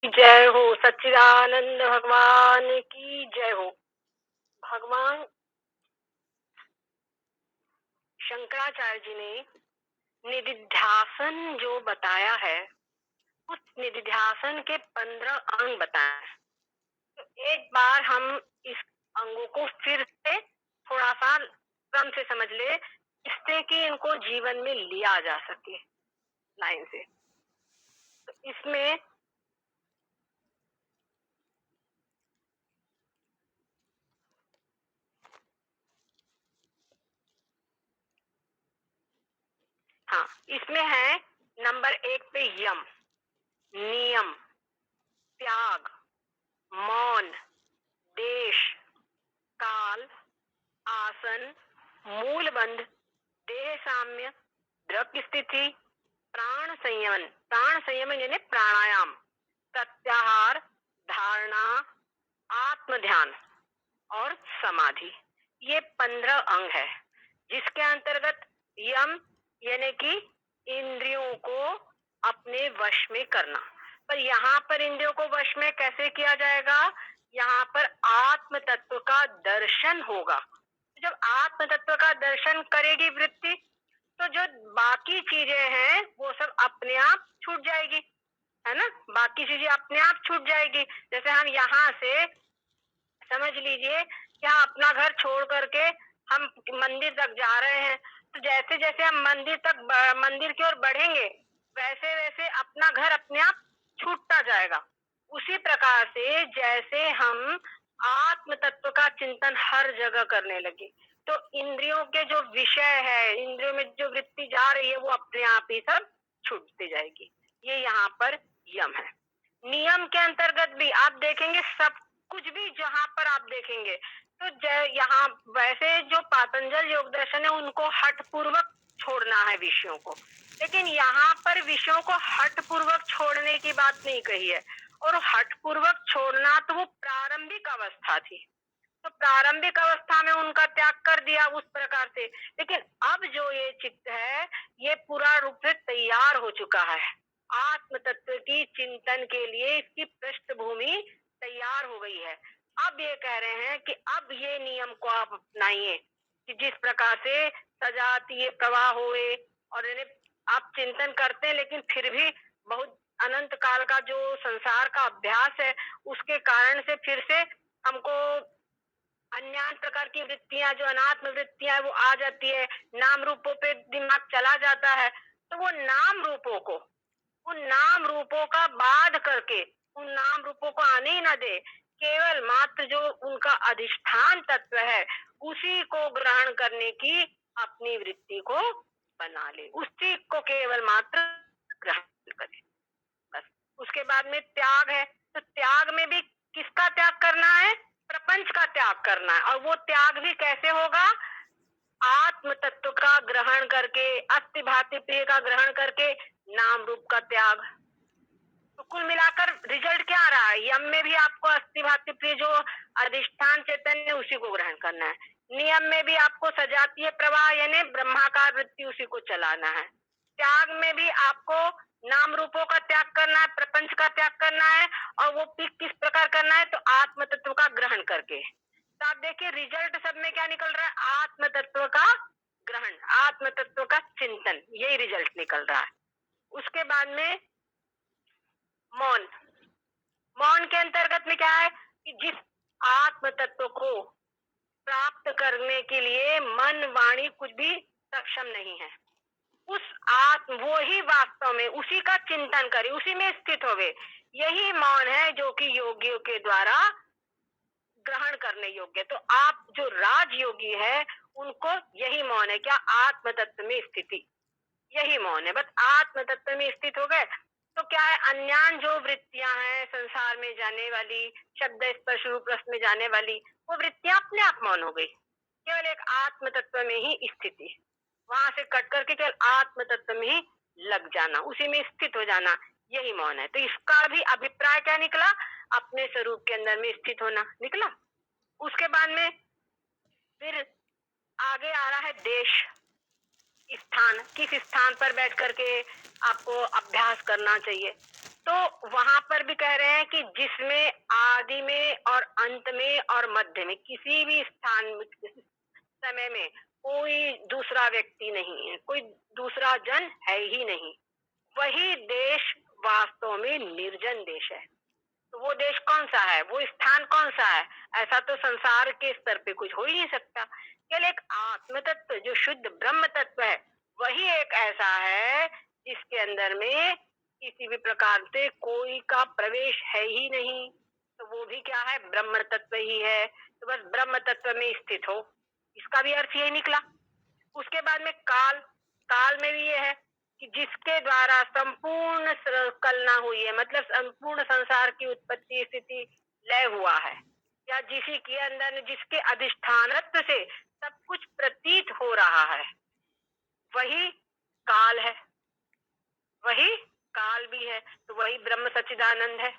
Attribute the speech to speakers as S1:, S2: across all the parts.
S1: जय हो सच्चिदानंद भगवान की जय हो। भगवान शंकराचार्य जी ने निधिध्यासन जो बताया है, उस निधिध्यासन के 15 अंग बताए हैं। तो एक बार हम इस अंगों को फिर से थोड़ा सा क्रम से समझ ले, इससे कि इनको जीवन में लिया जा सके लाइन से। तो इसमें हाँ, इसमें है नंबर 1 पे यम, नियम, त्याग, मौन, देश, काल, आसन, मूलबंध, देह साम्य, दृक स्थिति, प्राण संयमन यानी प्राणायाम, प्रत्याहार, धारणा, आत्म ध्यान और समाधि। ये 15 अंग है, जिसके अंतर्गत यम यानी कि इंद्रियों को अपने वश में करना। पर यहाँ पर इंद्रियों को वश में कैसे किया जाएगा? यहाँ पर आत्म तत्व का दर्शन होगा। जब आत्म तत्व का दर्शन करेगी वृत्ति, तो जो बाकी चीजें हैं वो सब अपने आप छूट जाएगी, है ना। बाकी चीजें अपने आप छूट जाएगी। जैसे हम यहाँ से समझ लीजिए क्या अपना घर छोड़ करके हम मंदिर तक जा रहे हैं, तो जैसे जैसे हम मंदिर की ओर बढ़ेंगे, वैसे वैसे अपना घर अपने आप छूटता जाएगा। उसी प्रकार से जैसे हम आत्म तत्व का चिंतन हर जगह करने लगे, तो इंद्रियों के जो विषय है, इंद्रियों में जो वृत्ति जा रही है, वो अपने आप ही सब छूटती जाएगी। ये यहाँ पर यम है। नियम के अंतर्गत भी आप देखेंगे, सब कुछ भी जहां पर आप देखेंगे, तो यहाँ वैसे जो पातंजल योग दर्शन है, उनको हठ पूर्वक छोड़ना है विषयों को, लेकिन यहाँ पर विषयों को हठ पूर्वक छोड़ने की बात नहीं कही है। और हठ पूर्वक छोड़ना तो वो प्रारंभिक अवस्था थी, तो प्रारंभिक अवस्था में उनका त्याग कर दिया उस प्रकार से। लेकिन अब जो ये चित्त है, ये पूरा रूप से तैयार हो चुका है आत्म तत्व की चिंतन के लिए, इसकी पृष्ठभूमि तैयार हो गई है। अब ये कह रहे हैं कि अब ये नियम को आप अपनाइए कि जिस प्रकार से सजातीय प्रवाह होए, और आप चिंतन करते हैं, लेकिन फिर भी बहुत अनंत काल का जो संसार का अभ्यास है, उसके कारण से फिर से हमको अन्य प्रकार की वृत्तियां, जो अनात्म वृत्तियां, वो आ जाती है। नाम रूपों पे दिमाग चला जाता है, तो वो नाम रूपों को, उन नाम रूपों का बाध करके उन नाम रूपों को आने ही ना दे, केवल मात्र जो उनका अधिष्ठान तत्व है, उसी को ग्रहण करने की अपनी वृत्ति को बना ले, उसी को केवल मात्र ग्रहण करे, बस। उसके बाद में त्याग है, तो त्याग में भी किसका त्याग करना है? प्रपंच का त्याग करना है। और वो त्याग भी कैसे होगा? आत्म तत्व का ग्रहण करके, अस्थि भाति प्रिय का ग्रहण करके, नाम रूप का त्याग। तो कुल मिलाकर रिजल्ट क्या आ रहा है? यम में भी आपको अस्थि भाति प्रिय जो अधिष्ठान चैतन्य, उसी को ग्रहण करना है। नियम में भी आपको सजातीय प्रवाह यानी ब्रह्माकार वृत्ति, उसी को चलाना है। त्याग में भी आपको नाम रूपों का त्याग करना है, प्रपंच का त्याग करना है। और वो भी किस प्रकार करना है? तो आत्म तत्व का ग्रहण करके। तो आप देखिए रिजल्ट सब में क्या निकल रहा है? आत्म तत्व का ग्रहण, आत्म तत्व का चिंतन, यही रिजल्ट निकल रहा है। उसके बाद में मौन। मौन के अंतर्गत में क्या है कि जिस आत्म तत्व को प्राप्त करने के लिए मन वाणी कुछ भी सक्षम नहीं है, उस आत्म, वो ही वास्तव में उसी का चिंतन करे, उसी में स्थित होवे, यही मौन है जो कि योगियों के द्वारा ग्रहण करने योग्य। तो आप जो राजयोगी है, उनको यही मौन है, क्या? आत्म तत्व में स्थिति, यही मौन है। बस आत्म तत्व में स्थित हो गए, तो क्या है, अन्यान जो वृत्तियां हैं संसार में जाने वाली, शब्द स्पर्श रूप रस में जाने वाली, वो वृत्तियां अपने आप मौन हो गई। केवल एक आत्म तत्व में ही स्थिति, वहां से कट करके केवल आत्म तत्व में ही लग जाना, उसी में स्थित हो जाना, यही मौन है। तो इसका भी अभिप्राय क्या निकला? अपने स्वरूप के अंदर में स्थित होना निकला। उसके बाद में फिर आगे आ रहा है देश, स्थान, किस स्थान पर बैठ करके आपको अभ्यास करना चाहिए। तो वहां पर भी कह रहे हैं कि जिसमें आदि में और अंत में और मध्य में किसी भी स्थान में, किसी समय में कोई दूसरा व्यक्ति नहीं है, कोई दूसरा जन है ही नहीं, वही देश वास्तव में निर्जन देश है। तो वो देश कौन सा है, वो स्थान कौन सा है? ऐसा तो संसार के स्तर पे कुछ हो ही नहीं सकता। केवल एक आत्म तत्व जो शुद्ध ब्रह्म तत्व है, वही एक ऐसा है जिसके अंदर में किसी भी प्रकार से कोई का प्रवेश है ही नहीं। तो वो भी क्या है? ब्रह्म तत्व ही है। तो बस ब्रह्म तत्व में स्थित हो, इसका भी अर्थ यही निकला। उसके बाद में काल, काल में भी ये है कि जिसके द्वारा संपूर्ण कलना हुई है, मतलब संपूर्ण संसार की उत्पत्ति स्थिति लय हुआ है, या जिसी के अंदर जिसके अधिष्ठानत्व से सब कुछ प्रतीत हो रहा है, वही काल है, वही काल भी है। तो वही ब्रह्म सच्चिदानंद है।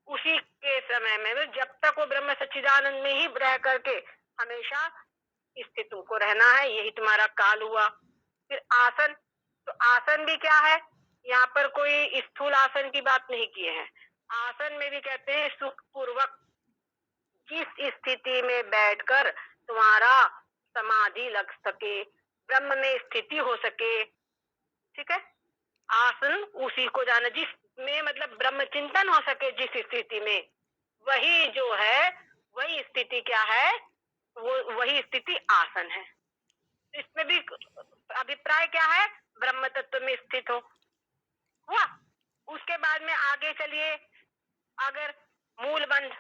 S1: उसी के समय में जब तक वो ब्रह्म सच्चिदानंद में ही रह करके हमेशा स्थित को रहना है, यही तुम्हारा काल हुआ। फिर आसन, तो आसन भी क्या है? यहाँ पर कोई स्थूल आसन की बात नहीं किए हैं। आसन में भी कहते हैं सुख पूर्वक जिस स्थिति में बैठकर तुम्हारा समाधि लग सके, ब्रह्म में स्थिति हो सके, ठीक है। आसन उसी को जाना जिसमें मतलब ब्रह्म चिंतन हो सके, जिस स्थिति में, वही जो है, वही स्थिति क्या है? वो वही स्थिति आसन है। इसमें भी अभिप्राय क्या है? ब्रह्म तत्व में स्थित हो, हुआ। उसके बाद में आगे चलिए, अगर मूल बंध,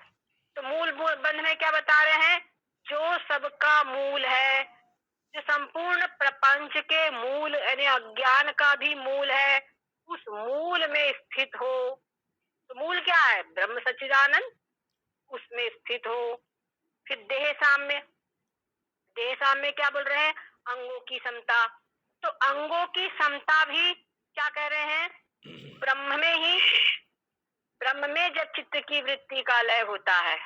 S1: तो मूल बंध में क्या बता रहे हैं? जो सबका मूल है, जो संपूर्ण प्रपंच के मूल यानी अज्ञान का भी मूल है, उस मूल में स्थित हो। तो मूल क्या है? ब्रह्म सच्चिदानंद, उसमें स्थित हो। फिर देह साम्य, देह साम्य क्या बोल रहे हैं? अंगों की समता। तो अंगों की समता भी क्या कह रहे हैं? ब्रह्म में ही, ब्रह्म में जब चित्त की वृत्ति का लय होता है,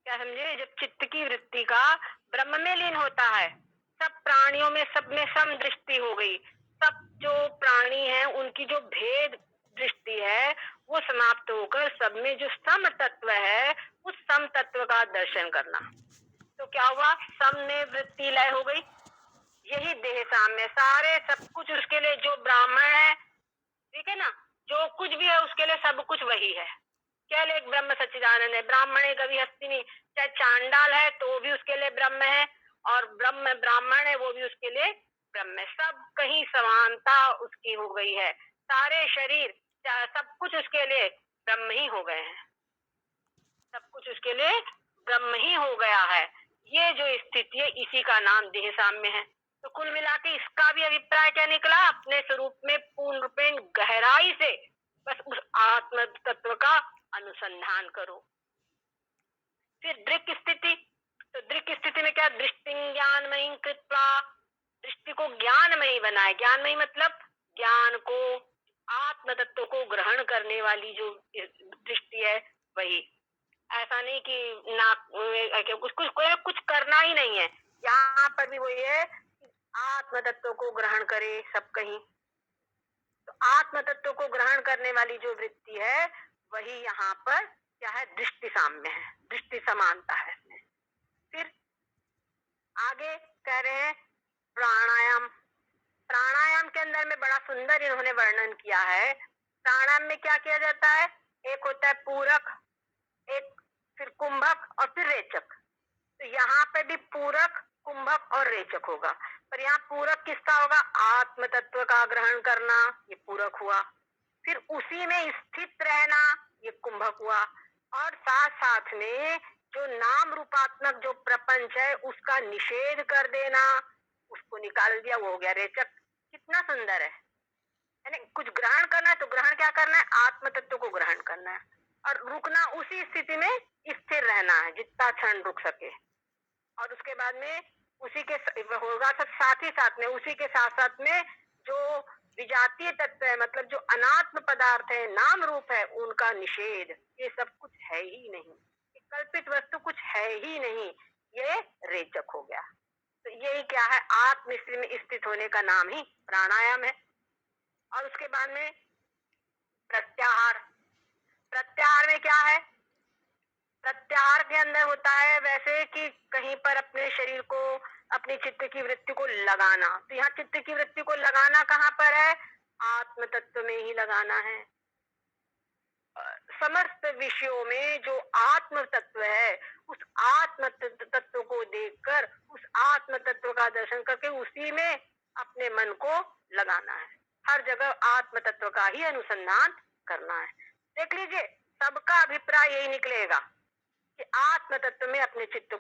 S1: क्या समझे? जब चित्त की वृत्ति का ब्रह्म में लीन होता है, सब प्राणियों में, सब में सम दृष्टि हो गई। सब जो प्राणी हैं उनकी जो भेद दृष्टि है वो समाप्त होकर सब में जो सम तत्व है, उस सम तत्व का दर्शन करना। तो क्या हुआ? सम में वृत्ति लय हो गई, यही देह साम्य। सारे सब कुछ उसके लिए, जो ब्राह्मण है, ठीक है ना, जो कुछ भी है उसके लिए सब कुछ वही है। केवल एक ब्रह्म सच्चिदानंद है। ब्राह्मण है कभी हस्ती नहीं, चाहे चांडाल है तो वो भी उसके लिए ब्रह्म है, और ब्रह्म ब्राह्मण है वो भी उसके लिए ब्रह्म है। सब कहीं समानता उसकी हो गई है। सारे शरीर सब कुछ उसके लिए ब्रह्म ही हो गए हैं, सब कुछ उसके लिए ब्रह्म ही हो गया है। ये जो स्थिति है इसी का नाम देह साम्य है। तो कुल मिला के इसका भी अभिप्राय क्या निकला? अपने स्वरूप में पूर्ण रूपेण गहराई से बस उस आत्म तत्व का अनुसंधान करो। फिर दृक् स्थिति, तो दृक् स्थिति में क्या? दृष्टि ज्ञानमयी कृत्वा, दृष्टि को ज्ञानमयी बनाए। ज्ञानमयी मतलब ज्ञान को, आत्म तत्व को ग्रहण करने वाली जो दृष्टि है वही। ऐसा नहीं कि ना कुछ कुछ कुछ करना ही नहीं है। यहाँ पर भी वही है, आत्म तत्व को ग्रहण करे सब कहीं। तो आत्म तत्व को ग्रहण करने वाली जो वृत्ति है वही यहाँ पर क्या है? दृष्टि साम्य है, दृष्टि समानता है इसमें। फिर आगे कह रहे हैं प्राणायाम। प्राणायाम के अंदर में बड़ा सुंदर इन्होंने वर्णन किया है। प्राणायाम में क्या किया जाता है? एक होता है पूरक, एक फिर कुंभक और फिर रेचक। तो यहाँ पे भी पूरक, कुंभक और रेचक होगा। पर यहाँ पूरक किसका होगा? आत्म तत्व का ग्रहण करना, ये पूरक हुआ। फिर उसी में स्थित रहना, ये कुंभक हुआ। और साथ साथ में जो नाम रूपात्मक जो प्रपंच है उसका निषेध कर देना, उसको निकाल दिया, वो हो गया रेचक। कितना सुंदर है। यानी कुछ ग्रहण करना है तो ग्रहण क्या करना है? आत्म तत्व को ग्रहण करना है, और रुकना उसी स्थिति में स्थिर रहना है जितना क्षण रुक सके। और उसके बाद में उसी के होगा सब साथ ही साथ में, उसी के साथ साथ में जो विजातीय तत्व है, मतलब जो अनात्म पदार्थ है, नाम रूप है, उनका निषेध। ये सब कुछ है ही नहीं, कल्पित वस्तु कुछ है ही नहीं, ये रेचक हो गया। तो यही क्या है? आत्म में स्थित होने का नाम ही प्राणायाम है। और उसके बाद में प्रत्याहार, प्रत्याहार में क्या है? प्रत्याहार के अंदर होता है वैसे कि कहीं पर अपने शरीर को, अपनी चित्त की वृत्ति को लगाना। तो यहाँ चित्त की वृत्ति को लगाना कहाँ पर है? आत्म तत्व में ही लगाना है। समस्त विषयों में जो आत्म तत्व है, उस आत्म तत्व को देखकर, उस आत्म तत्व का दर्शन करके उसी में अपने मन को लगाना है। हर जगह आत्म तत्व का ही अनुसंधान करना है। देख लीजिए, सबका अभिप्राय यही निकलेगा कि आत्म तत्व में अपने चित्त